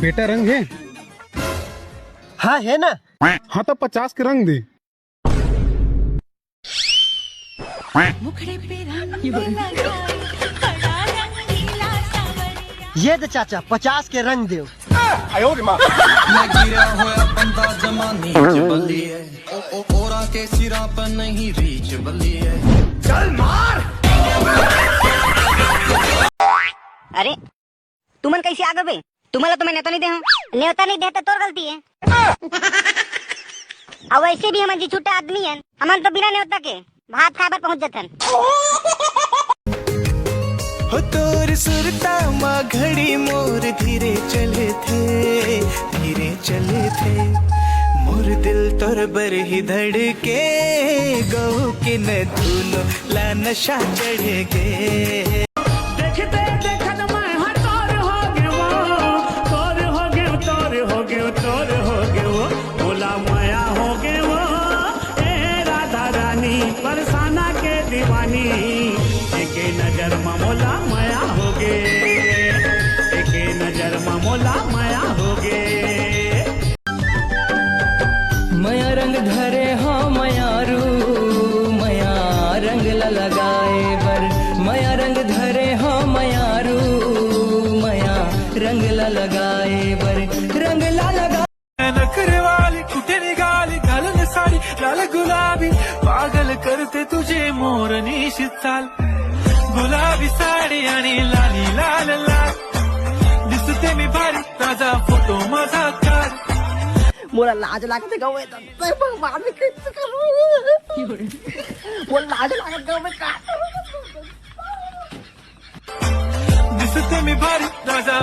बेटा रंग है? हाँ है ना। हाँ तो 50 के रंग दे। ये दे चाचा 50 के रंग दो। मैं गिरा हुआ बंदा जमानी बल्ली है ओरा के सिरा पर नहीं रीच बल्ली है। चल मार। अरे तुमन कैसे आगे बे? तुम्हारा तो मैं न्योता नहीं दे हूँ। न्योता नहीं दे तो तोर गलती है। अब वैसे भी हम जी छुट्टा आदमी है, हमन तो बिना न्योता के भात खाए पर पहुँच जाते। हो तोर सुरता माँ घड़ी मोर धीरे चले थे मोर दिल तोर बर ही धड़के गौ के न धुनो ला नशा चढ़ गे। देखते देखत मैं हर तोर हो गए वो बोला माया हो गए वो ए राधा रानी बरसाना के दीवानी एक नजर ममोला माया हो गे। एक नजर ममोला माया हो गे। मया रंग धरे हाँ मयारू मया रंग लगाए बर मया रंग धरे हाँ मयारू मया रंग लगाए बर रंग लगा नखरे वाली कुटे निकाली घालन साड़ी लाल गुलाबी पागल करते तुझे मोरनी शीतल गुलाबी साडी आणि लाली लाल लाल दिसते मी भारी ताजा फोटो माझा काढ। मोला लाज लागते गाँव में तो भगवान में कैसे करूँ। मोला लाज लागत गाँव में का दिसते मी भारी ताजा।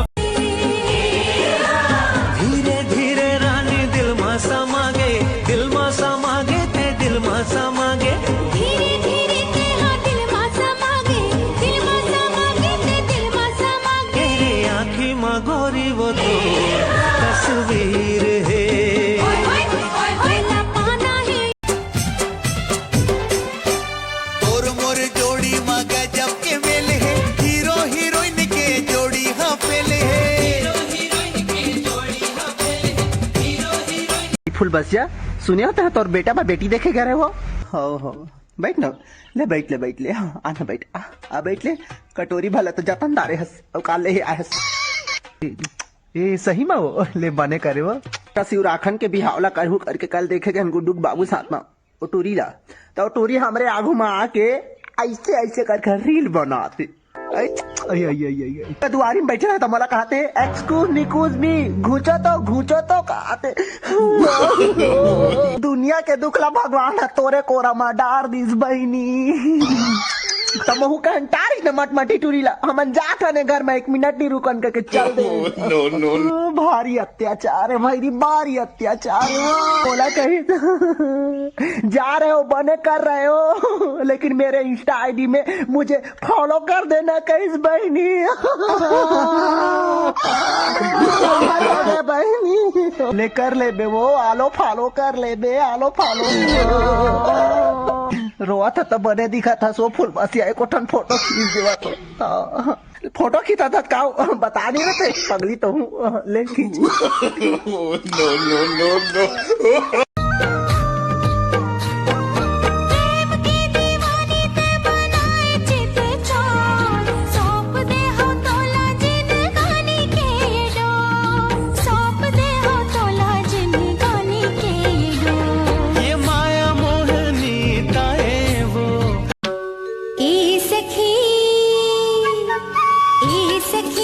धीरे धीरे रानी दिल मा समागे ते दिल मा समागे। धीरे धीरे ते हाँ दिल मा समागे ते दिल मा समागे। तेरी आँखी मा गोरी वो तो तस्वीर है। और मोर जोड़ी मा गजब के मेले है हीरो हीरोइन के जोड़ी हाँ पेले है। फुल बसिया सुने होता है तोर बेटा बा बेटी देखे गए वो। हो बैठ ना ले बैठ ले हाँ आना बैठ आ बैठ ले कटोरी भला तो जतन दारे हस और काल ले आयस ए सही में वो ले बने करे वो शिवराखन के बिहावला करहू करके कल देखे गए गुड्डू बाबू साथ में वो टूरी ला तो टूरी हमरे आगू में आके ऐसे करके रील बनाते। दुआरी में बैठे रहे तो मला कहते एक्सक्यूज मी घूचो तो कहते दुनिया के दुखला भगवान है तोरे कोरा में डार दिस बहनी तमहू कहंटारी न मटमटी टूरीला हमन जात हने घर में 1 मिनट नहीं रुकन करके चल दे। नो भारी अत्याचार है भाई भारी अत्याचार है। बोला कहीं जा रहे हो बने कर रहे हो लेकिन मेरे इंस्टा आईडी में मुझे फॉलो कर देना कहीं बहनी। बहनी ले कर ले बे वो आलो फॉलो कर ले बे आलो फॉलो। रोआ था तब बने दिखा था सो फुल बसिया एक फोटो खींच देवा तो फोटो खींचा था का बता नहीं रहे थे पगली तो हूँ ले खींच। नो सखी